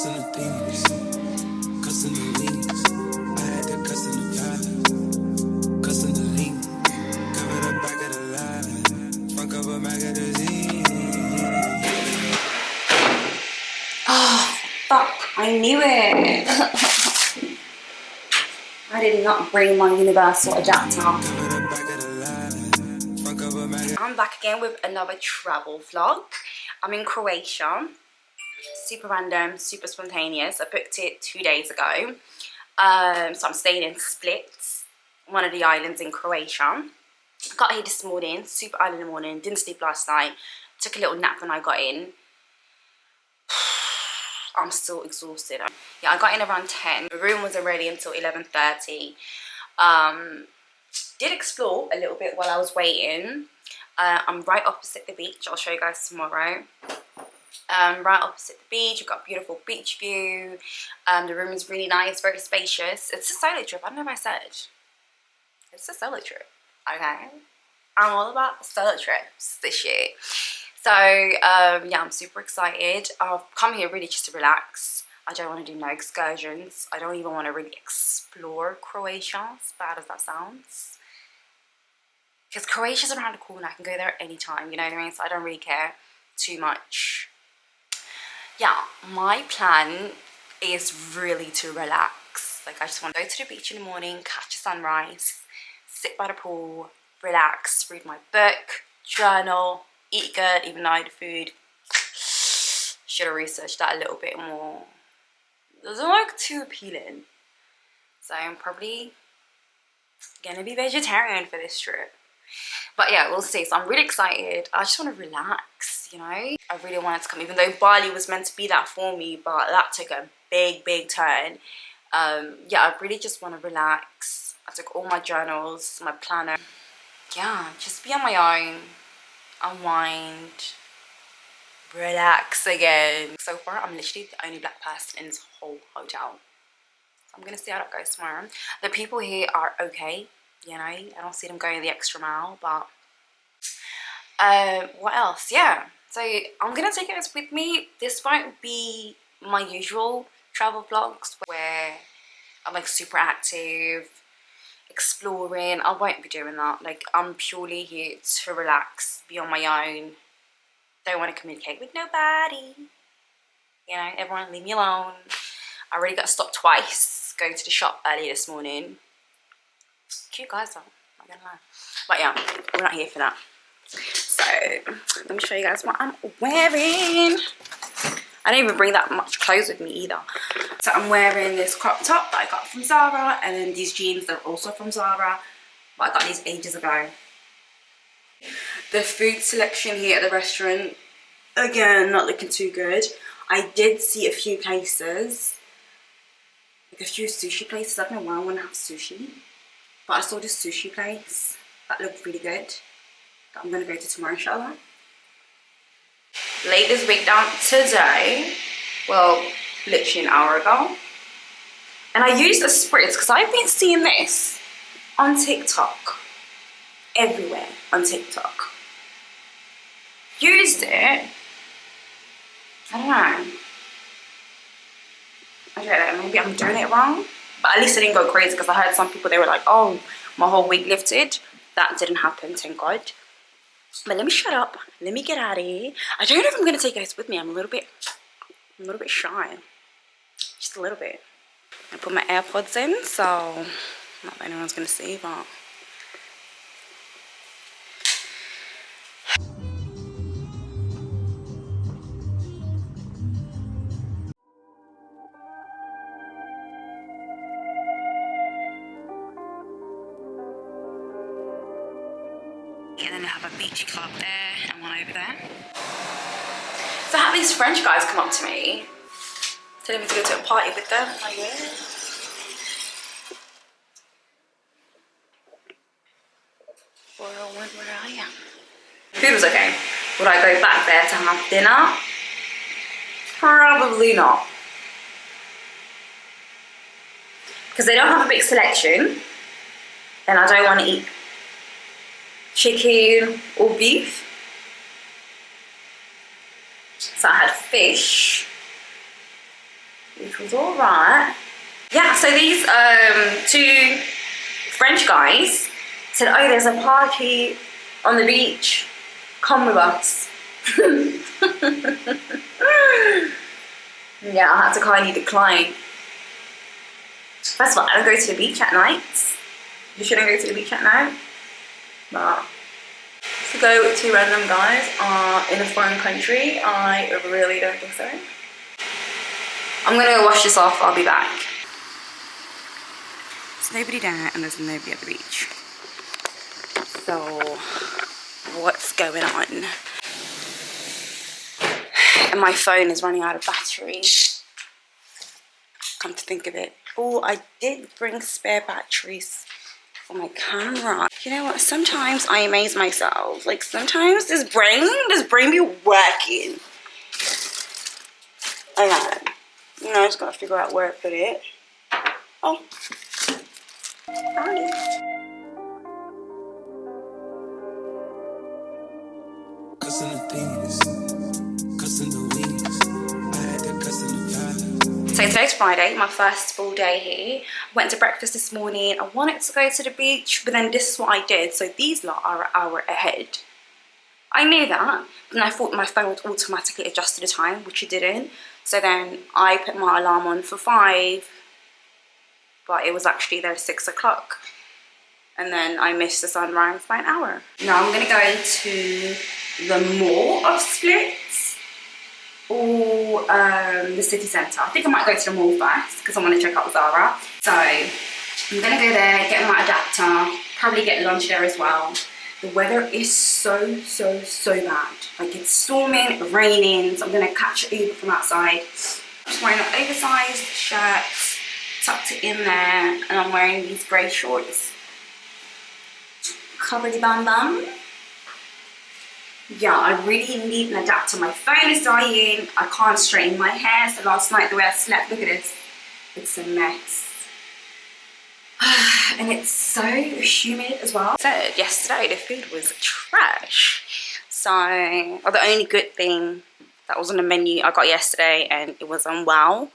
Cussing the penis, cussing the wings. I had to cuss in the vibe, cussing the link. Cover the back of the line, front cover magazine. Oh, fuck, I knew it. I did not bring my universal adapter. I'm back again with another travel vlog. I'm in Croatia. Super random, super spontaneous. I booked it 2 days ago. So I'm staying in Split, one of the islands in Croatia. Got here this morning, super early in the morning, didn't sleep last night. Took a little nap when I got in. I'm still exhausted. Yeah, I got in around 10. The room wasn't ready until 11:30. Did explore a little bit while I was waiting. I'm right opposite the beach. I'll show you guys tomorrow. Right opposite the beach, we've got a beautiful beach view. The room is really nice, very spacious. It's a solo trip. I don't know if I said. It's a solo trip, okay? I'm all about solo trips this year. So, yeah, I'm super excited. I've come here really just to relax. I don't want to do no excursions. I don't even want to really explore Croatia, as bad as that sounds. Because Croatia's around the corner. I can go there at any time, you know what I mean? So I don't really care too much. Yeah, my plan is really to relax. Like, I just want to go to the beach in the morning, catch a sunrise, sit by the pool, relax, read my book, journal, eat good, even though I had food. Should have researched that a little bit more. It doesn't look too appealing. So I'm probably gonna be vegetarian for this trip. But yeah, we'll see. So I'm really excited. I just want to relax, you know? I really wanted to come, even though Bali was meant to be that for me, but that took a big turn. Yeah, I really just want to relax. I took all my journals, my planner. Yeah, just be on my own, unwind, relax again. So far, I'm literally the only black person in this whole hotel. So I'm gonna see how that goes tomorrow. The people here are okay, you know. I don't see them going the extra mile, but what else? Yeah. So I'm gonna take you guys with me. This won't be my usual travel vlogs where I'm like super active, exploring. I won't be doing that. Like, I'm purely here to relax, be on my own. Don't want to communicate with nobody. You know, everyone leave me alone. I already got stopped twice going to the shop early this morning. Cute guys though, not gonna lie. But yeah, we're not here for that. So let me show you guys what I'm wearing. I didn't even bring that much clothes with me either. So I'm wearing this crop top that I got from Zara, and then these jeans that are also from Zara, but I got these ages ago. The food selection here at the restaurant, again, not looking too good. I did see a few places, like a few sushi places. I don't know why I want to have sushi, but I saw this sushi place that looked really good that I'm going to go to tomorrow, inshallah. Laid this wig down today, well, literally an hour ago. And I used a spritz because I've been seeing this on TikTok, everywhere on TikTok. Used it, I don't know, maybe I'm doing it wrong, but at least I didn't go crazy, because I heard some people, they were like, oh, my whole wig lifted. That didn't happen, thank God. But let me shut up, let me get out of here. I don't know if I'm gonna take guys with me. I'm a little bit shy, just a little bit. I put my AirPods in, so not that anyone's gonna see, but and then they have a beach club there and one over there. So I have these French guys come up to me, telling me to go to a party with them. I'm like, yeah. Where are you? Food was okay. Would I go back there to have dinner? Probably not. Because they don't have a big selection, and I don't want to eat chicken or beef. So I had fish, which was alright. Yeah, so these two French guys said, oh, there's a party on the beach, come with us. Yeah, I had to kindly decline. First of all, I don't go to the beach at night. You shouldn't go to the beach at night. But to go with two random guys in a foreign country, I really don't think so. I'm gonna go wash this off, I'll be back. There's nobody there and there's nobody at the beach. So, what's going on? And my phone is running out of battery. Come to think of it. Oh, I did bring spare batteries for my camera. You know what? Sometimes I amaze myself. Like sometimes this brain be working. Okay. You know, I just gotta figure out where I put it. Oh. Found it. Cussing the things, cussing the wings. I had to cussing the vibe. So today's Friday, my first full day here. I went to breakfast this morning. I wanted to go to the beach, but then this is what I did. So these lot are an hour ahead. I knew that, and I thought my phone would automatically adjust to the time, which it didn't. So then I put my alarm on for 5, but it was actually there 6 o'clock. And then I missed the sunrise by an hour. Now I'm gonna go to the mall of Splits or the city centre. I think I might go to the mall first because I want to check out Zara. So I'm gonna go there, get my adapter, probably get lunch there as well. The weather is so bad. Like it's storming, raining, so I'm gonna catch an Uber from outside. I'm just wearing an oversized shirt, tucked it in there, and I'm wearing these grey shorts. Covered bam bam. Yeah, I really need an adapter. My phone is dying. I can't straighten my hair. So last night the way I slept, look at this. It's a mess. And it's so humid as well. So yesterday the food was trash. So the only good thing that was on the menu I got yesterday, and it was on Wow.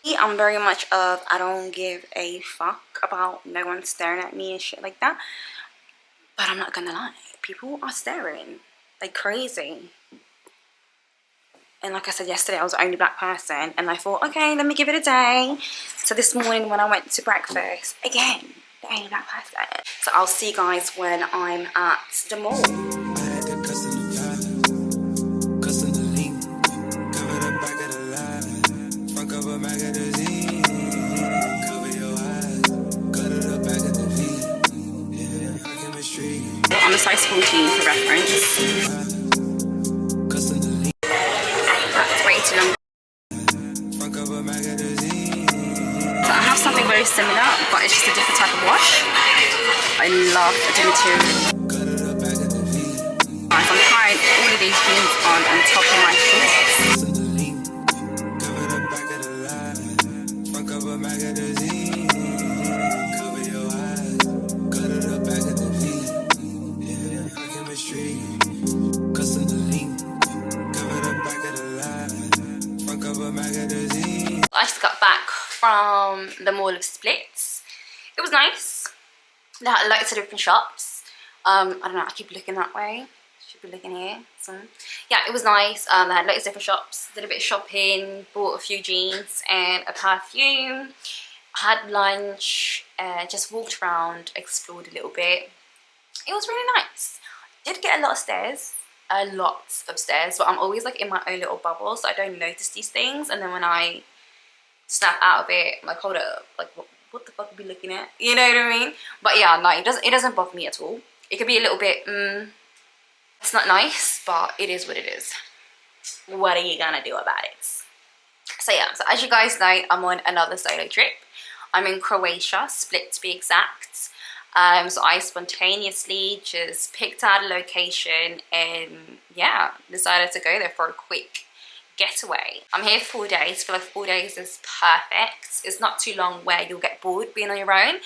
I'm very much of I don't give a fuck about no one staring at me and shit like that. But I'm not gonna lie, people are staring like crazy. And like I said yesterday, I was the only black person, and I thought, okay, let me give it a day. So this morning when I went to breakfast, again, the only black person. So I'll see you guys when I'm at the mall. I had to cussing the vibe, cussing the link. Cover the back of the line, front cover magazine. Cover your eyes, cut it up back of the V. Yeah, I can be street. I'm a size 14 for reference. Cussing the link, That's way too long. front cover magazine. So I have something very similar, but it's just a different type of wash. I love the material. Cut it up back of the V. Guys, I'm trying all of these jeans on top of my shorts. Cussing the link, cover the back of the line, front cover magazine. Cover your eyes, cut it up back of the V. Yeah, I can be street. Cussing the link, cover the back of the line, front cover magazine. I just got back from the Mall of Splits. It was nice. They had loads of different shops. I don't know, I keep looking that way. Should be looking here. So yeah, it was nice. They had loads of different shops. Did a bit of shopping, bought a few jeans and a perfume. Had lunch, just walked around, explored a little bit. It was really nice. Did get a lot of stairs. But I'm always like in my own little bubble, so I don't notice these things, and then when I snap out of it, I'm like, hold up, like what the fuck are we looking at? You know what I mean? But yeah, no, it doesn't bother me at all. It could be a little bit it's not nice, but it is what it is. What are you gonna do about it? So yeah, so as you guys know, I'm on another solo trip. I'm in Croatia, Split to be exact. So I spontaneously just picked out a location and yeah, decided to go there for a quick getaway. I'm here for 4 days. I feel like 4 days is perfect. It's not too long where you'll get bored being on your own,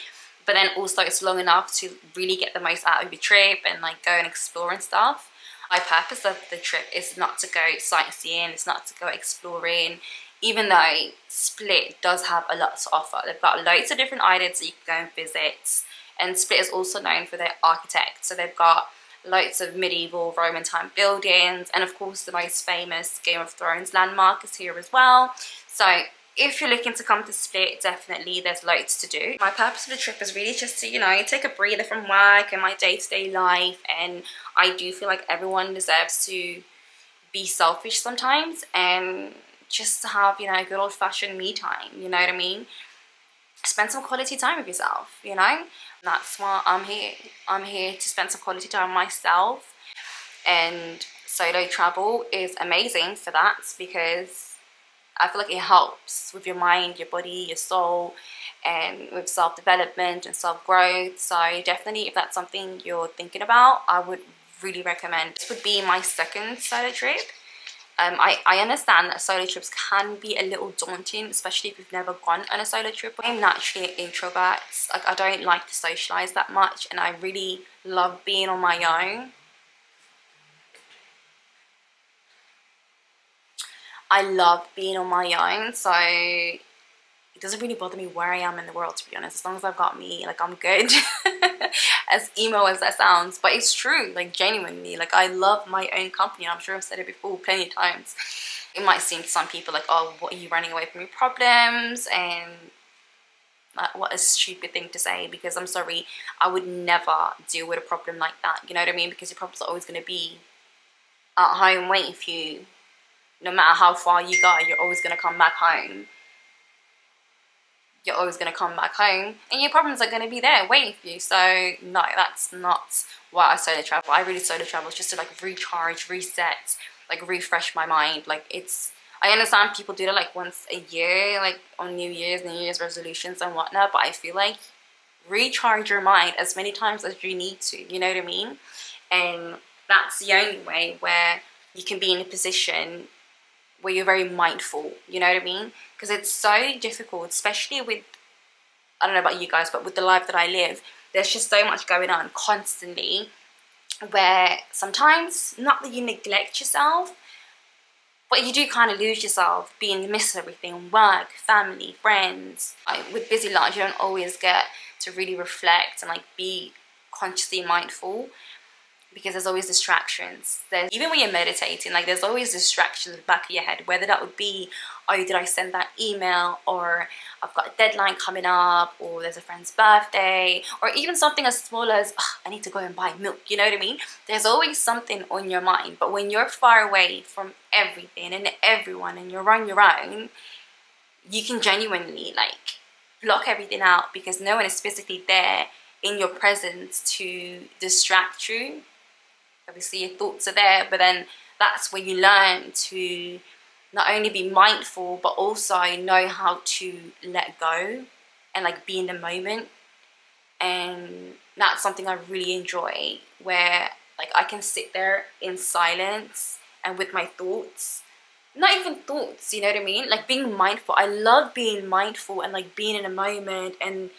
but then also it's long enough to really get the most out of your trip and like go and explore and stuff. My purpose of the trip is not to go sightseeing, it's not to go exploring, even though Split does have a lot to offer. They've got loads of different islands that you can go and visit, and Split is also known for their architects. So they've got loads of medieval Roman time buildings, and of course the most famous Game of Thrones landmark is here as well. So if you're looking to come to Split, definitely there's loads to do. My purpose of the trip is really just to, you know, take a breather from work and my day-to-day life, and I do feel like everyone deserves to be selfish sometimes and just to have, you know, good old-fashioned me time, you know what I mean? Spend some quality time with yourself, you know? That's why I'm here. I'm here to spend some quality time with myself, and solo travel is amazing for that because I feel like it helps with your mind, your body, your soul, and with self-development and self-growth. So definitely, if that's something you're thinking about, I would really recommend. This would be my second solo trip. I understand that solo trips can be a little daunting, especially if you've never gone on a solo trip. I'm naturally an introvert. Like, I don't like to socialize that much, and I really love being on my own. I love being on my own, so it doesn't really bother me where I am in the world, to be honest. As long as I've got me, like, I'm good. As emo as that sounds, but it's true, like, genuinely. Like, I love my own company. I'm sure I've said it before plenty of times. It might seem to some people like, oh, what, are you running away from your problems? And like, what a stupid thing to say, because I'm sorry, I would never deal with a problem like that, you know what I mean? Because your problems are always going to be at home waiting for you. No matter how far you go, you're always going to come back home. You're always going to come back home, and your problems are going to be there waiting for you. So no, that's not why I solo travel. I really solo travel just to, like, recharge, reset, like, refresh my mind. Like, it's, I understand people do that like once a year, like on New Year's resolutions and whatnot, but I feel like recharge your mind as many times as you need to, you know what I mean? And that's the only way where you can be in a position where you're very mindful, you know what I mean? Because it's so difficult, especially with, I don't know about you guys, but with the life that I live, there's just so much going on constantly, where sometimes, not that you neglect yourself, but you do kind of lose yourself, being in the midst of everything, work, family, friends. Like, with busy lives, you don't always get to really reflect and, like, be consciously mindful, because there's always distractions. Even when you're meditating, like, there's always distractions in the back of your head, whether that would be, oh, did I send that email, or I've got a deadline coming up, or there's a friend's birthday, or even something as small as, oh, I need to go and buy milk, you know what I mean? There's always something on your mind. But when you're far away from everything and everyone, and you're on your own, you can genuinely, like, block everything out, because no one is physically there in your presence to distract you. Obviously your thoughts are there, but then that's where you learn to not only be mindful, but also know how to let go and, like, be in the moment. And that's something I really enjoy, where, like, I can sit there in silence and with my thoughts, not even thoughts, you know what I mean? Like, being mindful. I love being mindful and, like, being in a moment, and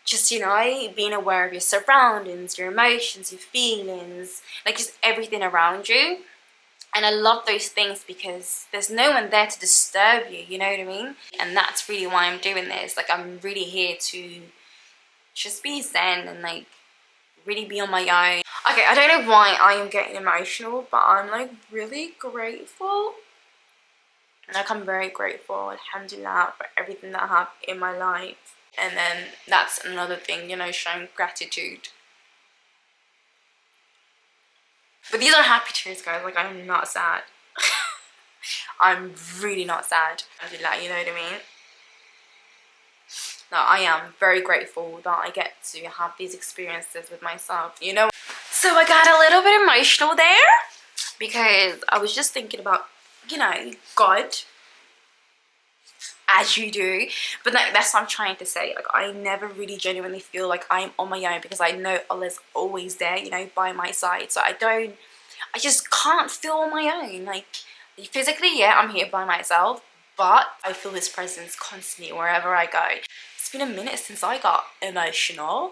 just, you know, being aware of your surroundings, your emotions, your feelings, like, just everything around you. And I love those things because there's no one there to disturb you, you know what I mean? And that's really why I'm doing this. Like, I'm really here to just be zen and, like, really be on my own. Okay, I don't know why I am getting emotional, but I'm, like, really grateful. Like, I'm very grateful, alhamdulillah, for everything that I have in my life. And then that's another thing, you know, showing gratitude. But these are happy tears, guys. Like, I'm not sad. I'm really not sad. Alhamdulillah, you know what I mean? No, I am very grateful that I get to have these experiences with myself, you know? So I got a little bit emotional there, because I was just thinking about, you know, God, as you do. But that's what I'm trying to say. Like, I never really genuinely feel like I'm on my own, because I know Allah's always there, you know, by my side. So I just can't feel on my own. Like, physically, yeah, I'm here by myself, but I feel His presence constantly wherever I go. It's been a minute since I got emotional.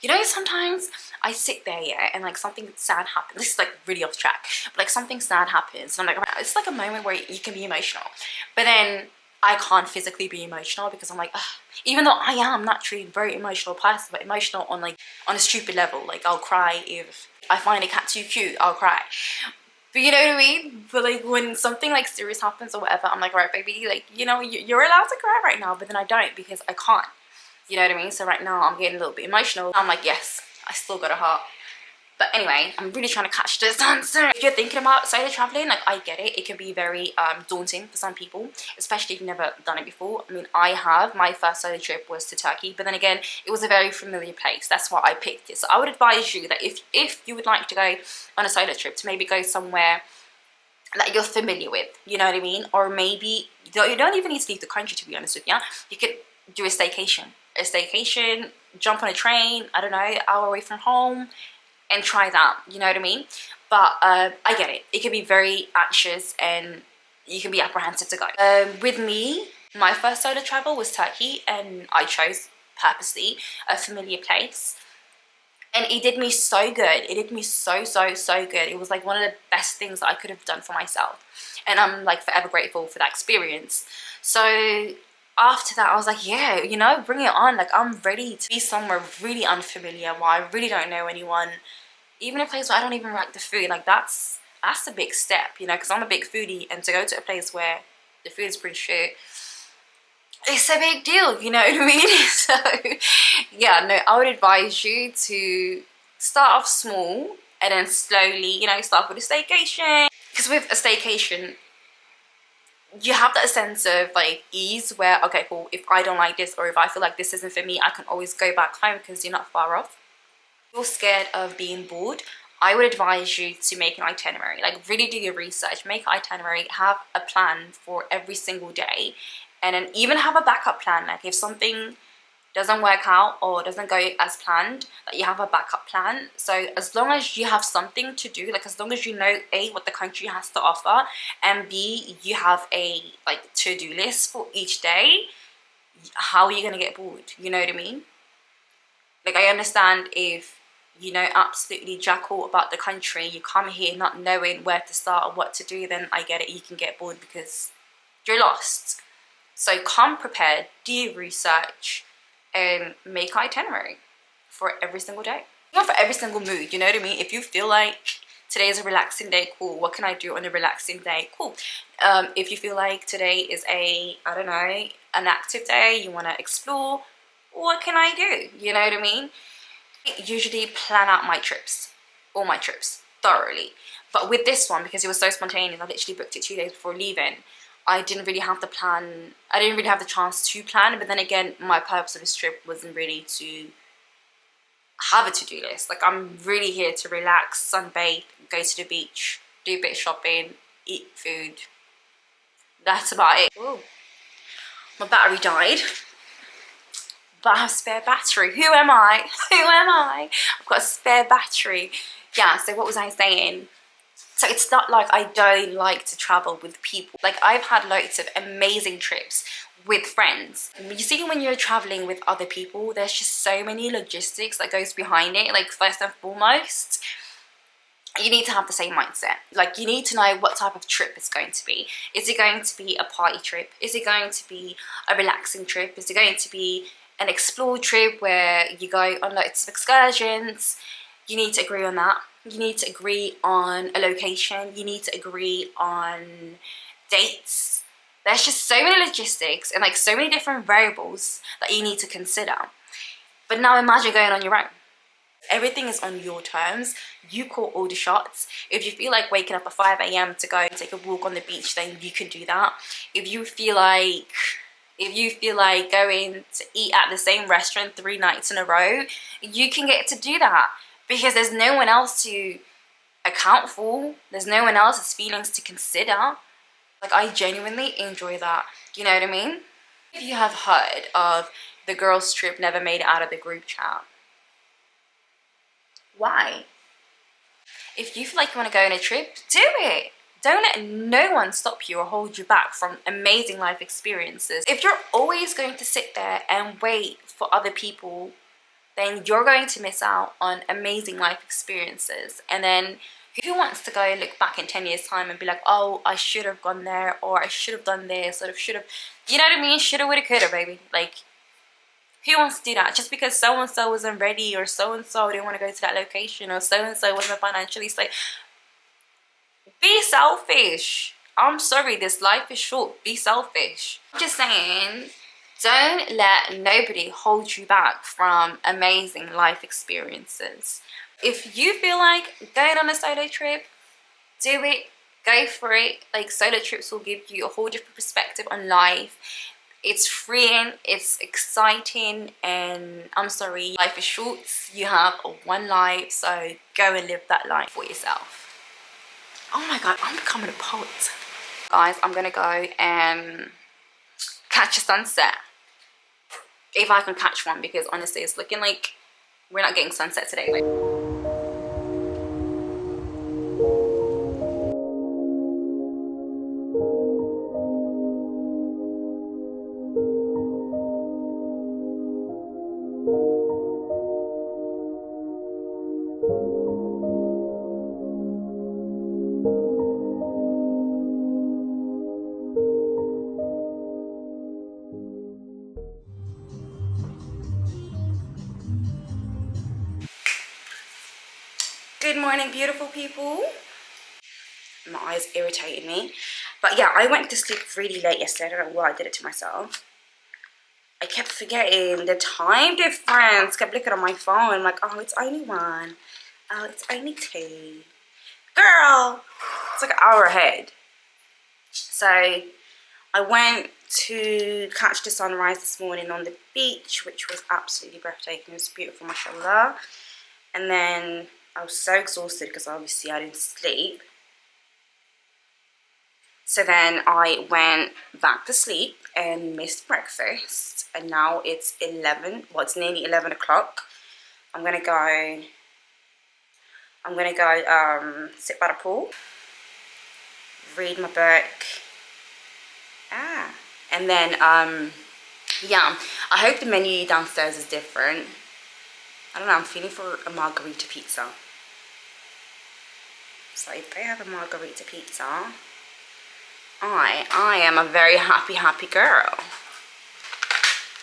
You know, sometimes I sit there, yeah, and, like, something sad happens. This is, like, really off track, but, like, something sad happens, and I'm like, it's like a moment where you can be emotional. But then I can't physically be emotional because I'm like, ugh. Even though I am naturally a very emotional person, but emotional on like on a stupid level. Like I'll cry if I find a cat too cute, I'll cry. But you know what I mean? But like when something like serious happens or whatever, I'm like, right, baby, like, you know, you're allowed to cry right now, but then I don't because I can't. You know what I mean? So right now I'm getting a little bit emotional. I'm like, yes, I still got a heart. But anyway, I'm really trying to catch this answer. If you're thinking about solo traveling, like I get it. It can be very daunting for some people, especially if you've never done it before. I mean, I have. My first solo trip was to Turkey, but then again, it was a very familiar place. That's why I picked it. So I would advise you that if you would like to go on a solo trip, to maybe go somewhere that you're familiar with, you know what I mean? Or maybe you don't even need to leave the country, to be honest with you. You could do a staycation, jump on a train, I don't know, an hour away from home, and try that, you know what I mean? But I get it. It can be very anxious and you can be apprehensive to go. With me, my first solo travel was Turkey, and I chose purposely a familiar place. And it did me so good. It did me so good. It was like one of the best things that I could have done for myself. And I'm like forever grateful for that experience. So after that, I was like, yeah, you know, bring it on. Like I'm ready to be somewhere really unfamiliar where I really don't know anyone. Even a place where I don't even like the food. Like that's a big step, you know, because I'm a big foodie. And to go to a place where the food is pretty shit, it's a big deal, you know what I mean? So yeah, no, I would advise you to start off small and then slowly, you know, start with a staycation. Because with a staycation, you have that sense of like ease where, okay, cool, if I don't like this or if I feel like this isn't for me, I can always go back home because you're not far off. If you're scared of being bored, I would advise you to make an itinerary. Like really do your research, make an itinerary, have a plan for every single day, and then even have a backup plan. Like if something doesn't work out or doesn't go as planned, that you have a backup plan. So as long as you have something to do, like as long as you know A, what the country has to offer, and B, you have a like to-do list for each day, how are you gonna get bored? You know what I mean? Like I understand if you know absolutely jack all about the country, you come here not knowing where to start or what to do, then I get it, you can get bored because you're lost. So come prepared, do your research, and make an itinerary for every single day. Not for every single mood, you know what I mean? If you feel like today is a relaxing day, cool, what can I do on a relaxing day? Cool. If you feel like today is a, I don't know, an active day, you want to explore, what can I do? You know what I mean? I usually plan out my trips, all my trips, thoroughly. But with this one, because it was so spontaneous, I literally booked it 2 days before leaving. I didn't really have the plan, I didn't really have the chance to plan, but then again, my purpose of this trip wasn't really to have a to-do list. Like I'm really here to relax, sunbathe, go to the beach, do a bit of shopping, eat food. That's about it. Ooh. My battery died, but I have spare battery. Who am I? Who am I? I've got a spare battery. Yeah, so what was I saying? So it's not like I don't like to travel with people. Like I've had loads of amazing trips with friends. You see, when you're traveling with other people, there's just so many logistics that goes behind it. Like first and foremost, you need to have the same mindset. Like you need to know what type of trip it's going to be. Is it going to be a party trip? Is it going to be a relaxing trip? Is it going to be an explore trip where you go on loads of excursions? You need to agree on that. You need to agree on a location. You need to agree on dates. There's just so many logistics and like so many different variables that you need to consider. But now imagine going on your own. Everything is on your terms. You call all the shots. If you feel like waking up at 5 AM to go and take a walk on the beach, then you can do that. If you feel like going to eat at the same restaurant 3 nights in a row, you can get to do that. Because there's no one else to account for. There's no one else's feelings to consider. Like I genuinely enjoy that. You know what I mean? If you have heard of the girls' trip never made it out of the group chat. Why? If you feel like you want to go on a trip, do it. Don't let no one stop you or hold you back from amazing life experiences. If you're always going to sit there and wait for other people, then you're going to miss out on amazing life experiences. And then Who wants to go look back in 10 years time and be like, oh, I should have gone there, or I should have done this, sort of should have, you know what I mean? Shoulda, woulda, coulda, baby. Like, who wants to do that? Just because so-and-so wasn't ready, or so-and-so didn't want to go to that location, or so-and-so wasn't financially stable. Be selfish. I'm sorry, this life is short. Be selfish. I'm just saying, don't let nobody hold you back from amazing life experiences. If you feel like going on a solo trip, do it. Go for it. Like, solo trips will give you a whole different perspective on life. It's freeing, it's exciting, and I'm sorry, life is short. You have one life, so go and live that life for yourself. Oh my god, I'm becoming a poet. Guys, I'm gonna go and catch a sunset. If I can catch one, because honestly, it's looking like we're not getting sunset today. Like, good morning, beautiful people. My eyes irritated me. But yeah, I went to sleep really late yesterday. I don't know why I did it to myself. I kept forgetting the time difference. Kept looking on my phone like, oh, it's only 1. Oh, it's only 2. Girl, it's like an hour ahead. So I went to catch the sunrise this morning on the beach, which was absolutely breathtaking. It was beautiful, mashallah. And then I was so exhausted because obviously I didn't sleep. So then I went back to sleep and missed breakfast. And now it's 11, well, it's nearly 11 o'clock. I'm gonna go sit by the pool, read my book. And then, yeah, I hope the menu downstairs is different. I don't know, I'm feeling for a margarita pizza. So if they have a margarita pizza, I am a very happy girl.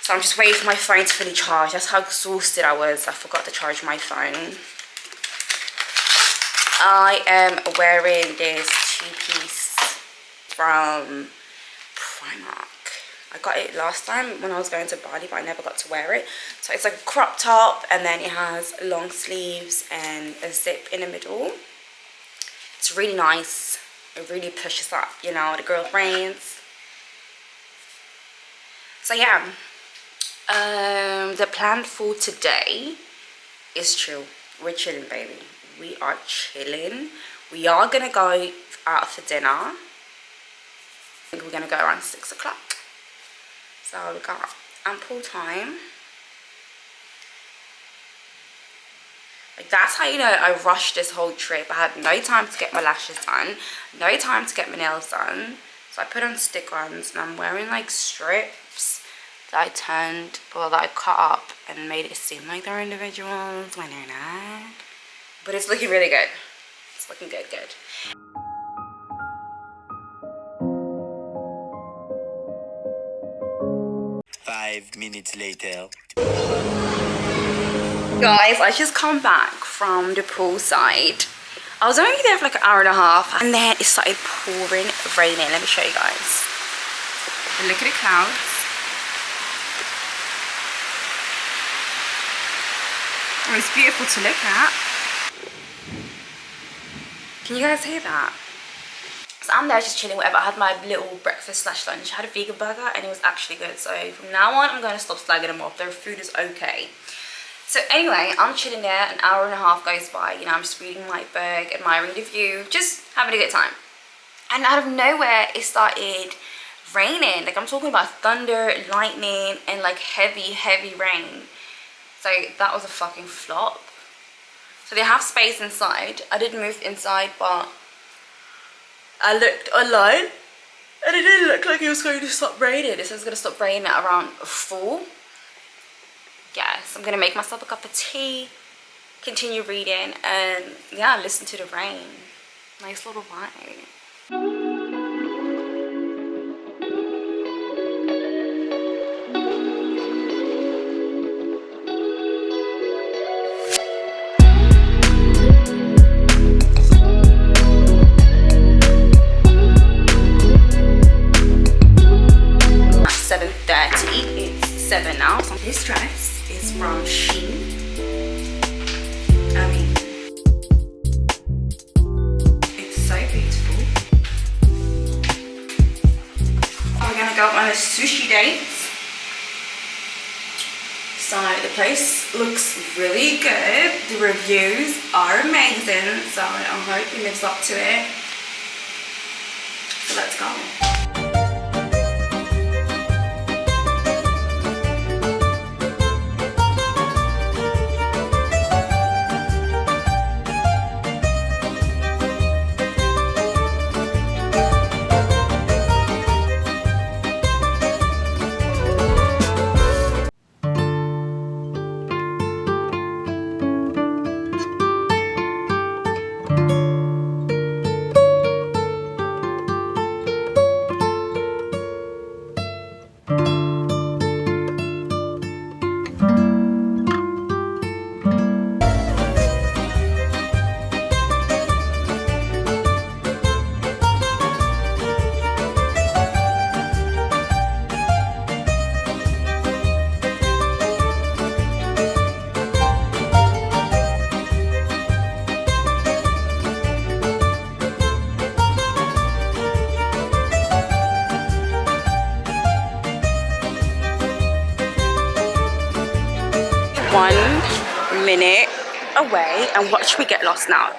So I'm just waiting for my phone to fully charge. That's how exhausted I was. I forgot to charge my phone. I am wearing this 2-piece from Primark. I got it last time when I was going to Bali, but I never got to wear it. So it's like a crop top, and then it has long sleeves and a zip in the middle. It's really nice. It really pushes up, you know, the girl brains. So yeah, the plan for today is chill. We're chilling, baby. We are chilling. We are gonna go out for dinner. I think we're gonna go around 6 o'clock. So we got ample time. Like, that's how you know I rushed this whole trip. I had no time to get my lashes done, no time to get my nails done. So I put on stick-ons, and I'm wearing like strips that I turned, well, that I cut up and made it seem like they're individuals when they're not. But it's looking really good. It's looking good. 5 minutes later. Guys, I just come back from the poolside. I was only there for like an hour and a half, and then it started pouring raining. Let me show you guys. And look at the clouds. Oh, it's beautiful to look at. Can you guys hear that? So I'm there just chilling, whatever. I had my little breakfast / lunch. I had a vegan burger and it was actually good. So from now on, I'm going to stop slagging them off. Their food is okay. So anyway, I'm chilling there. An hour and a half goes by. You know, I'm just reading my book, admiring the view, just having a good time. And out of nowhere, it started raining. Like, I'm talking about thunder, lightning, and like heavy rain. So that was a fucking flop. So they have space inside. I did move inside, but I looked online and it didn't look like it was going to stop raining. It says it's going to stop raining at around 4. Yes, I'm going to make myself a cup of tea continue reading, and yeah, listen to the rain. Nice little vibe. At 7:30, it's 7 now. So this dress is from Chit. I mean, it's so beautiful. We're gonna go on a sushi date. So the place looks really good. The reviews are amazing. So I hope it lives up to it. So let's go. Minute away, and watch we get lost now.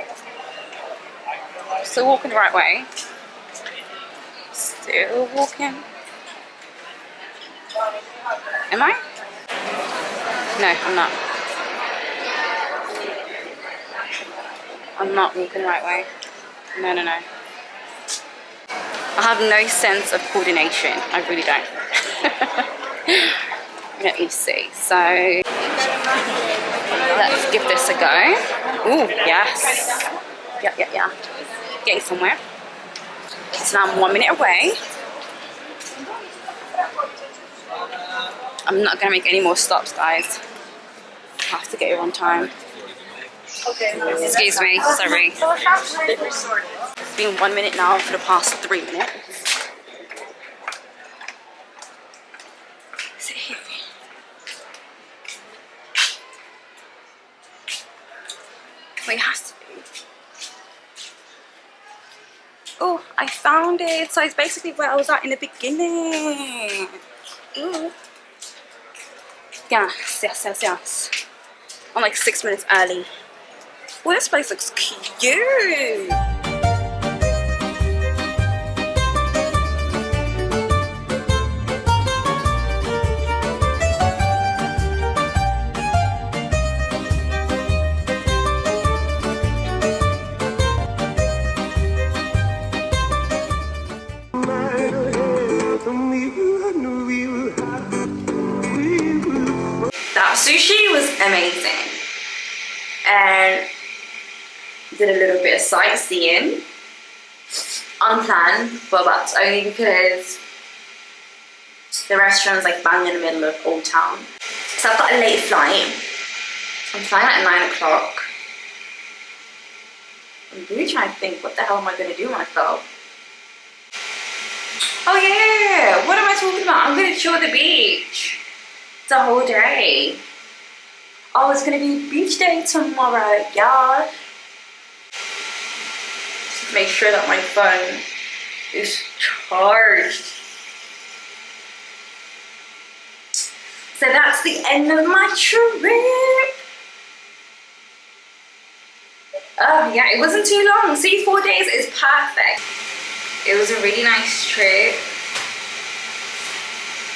Still walking the right way. Still walking. Am I? No, I'm not. I'm not walking the right way. No, no, no. I have no sense of coordination. I really don't. Let me see. So let's give this a go. Ooh, yes. Yeah. Getting somewhere. So now I'm 1 minute away. I'm not gonna make any more stops, guys. I have to get here on time. Excuse me, sorry. It's been 1 minute now for the past 3 minutes. Is it here? Wait, it has to be. Oh, I found it. So it's basically where I was at in the beginning. Ooh. Yes. I'm like 6 minutes early. Well, this place looks cute. That sushi was amazing, and did a little bit of sightseeing, unplanned, but that's only because the restaurant's like bang in the middle of Old Town. So I've got a late flight. I'm flying at 9 o'clock. I'm really trying to think, what the hell am I going to do when I go? Oh yeah, what am I talking about? I'm going to chill at the beach. It's a whole day. Oh, it's going to be beach day tomorrow, y'all. Just make sure that my phone is charged. So that's the end of my trip. Oh yeah, it wasn't too long. See, 4 days is perfect. It was a really nice trip.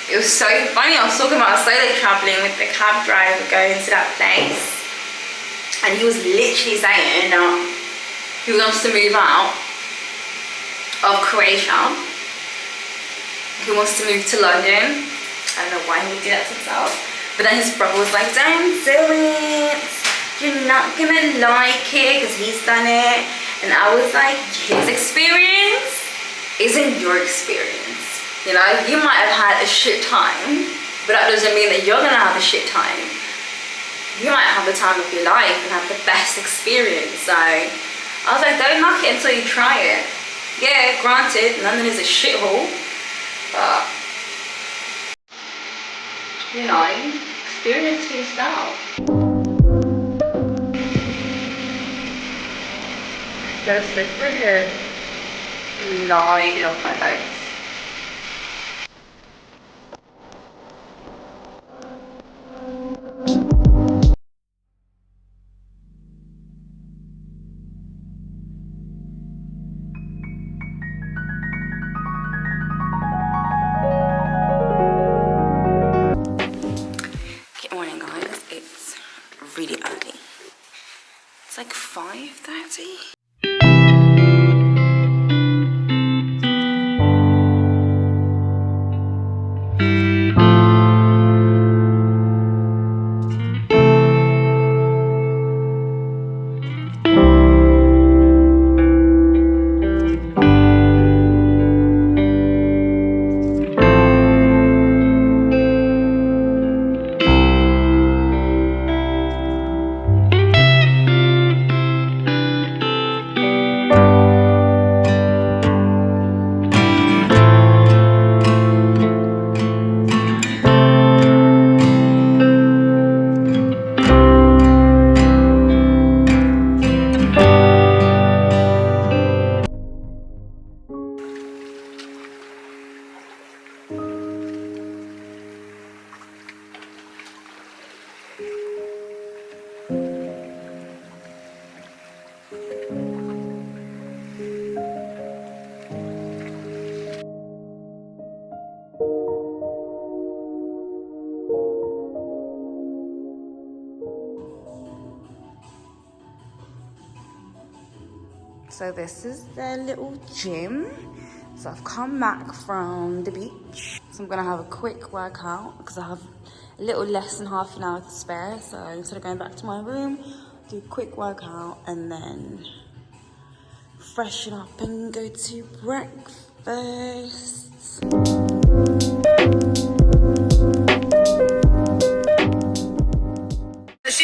It was so funny. I was talking about solo traveling with the cab driver going to that place, and he was literally saying he wants to move out of Croatia. He wants to move to London. I don't know why he would do that to himself, but then his brother was like, don't do it. you're not gonna like it because he's done it. And I was like, his experience isn't your experience. You know, you might have had a shit time, but that doesn't mean that you're gonna have a shit time. You might have the time of your life and have the best experience. So I was like, don't knock it until you try it. Yeah, granted, London is a shithole, but you know, experience for yourself. Let's look for here. No, you don't find out. Good morning, guys. It's really early. It's like 5:30. So this is their little gym. So I've come back from the beach. So I'm gonna have a quick workout because I have a little less than half an hour to spare. So instead of going back to my room, do a quick workout and then freshen up and go to breakfast.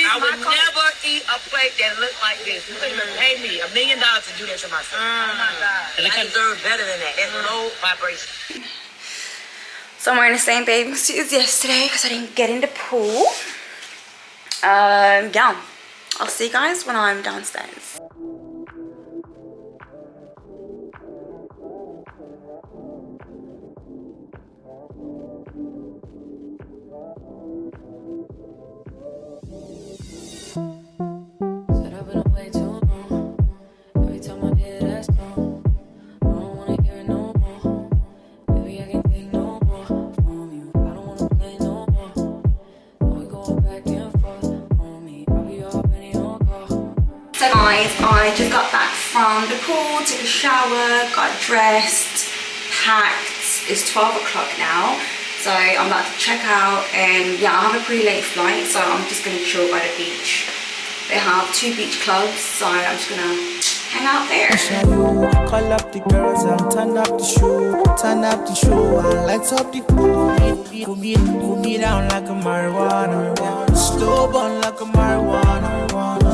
I would never eat a plate that looked like this. You couldn't even pay me $1 million to do that to myself. Oh my God. I deserve better than that. It's low vibration. So I'm wearing the same bathing suit as yesterday because I didn't get in the pool. Yeah, I'll see you guys when I'm downstairs. So guys, I just got back from the pool, took a shower, got dressed, packed. It's 12 o'clock now, so I'm about to check out. And yeah, I have a pretty late flight, so I'm just gonna chill by the beach. They have 2 beach clubs, so I'm just gonna hang out there. Call up the girls and turn up the show and light up the pool. Cool me down like a marijuana, slow burn like a marijuana.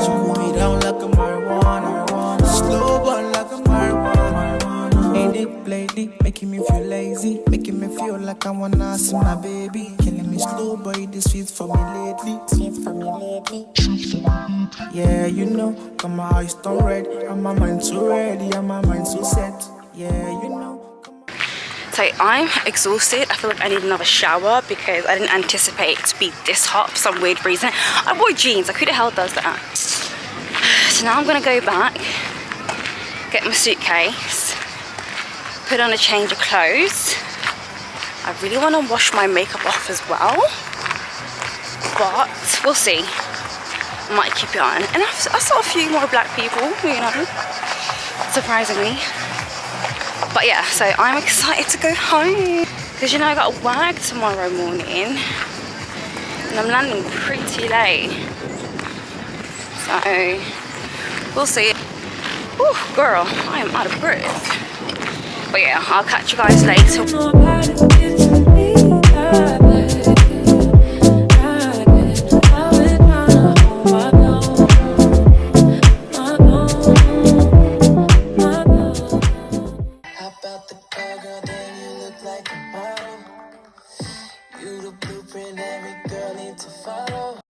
Cool me down like a marijuana, slow burn like a marijuana. Ain't it lately making me feel lazy, making me feel like I wanna see my baby. Killing me slow, boy, this sweet for me lately. Yeah, you know, got my eyes done red, and my mind so ready, and my mind so set. Yeah, you know. So I'm exhausted. I feel like I need another shower because I didn't anticipate it to be this hot for some weird reason. I wore jeans, like who the hell does that? So now I'm gonna go back, get my suitcase, put on a change of clothes. I really wanna wash my makeup off as well, but we'll see. I might keep it on. And I saw a few more black people, you know, surprisingly. But yeah, so I'm excited to go home because you know I got work tomorrow morning and I'm landing pretty late. So we'll see. Whew, girl, I am out of breath. But yeah, I'll catch you guys later.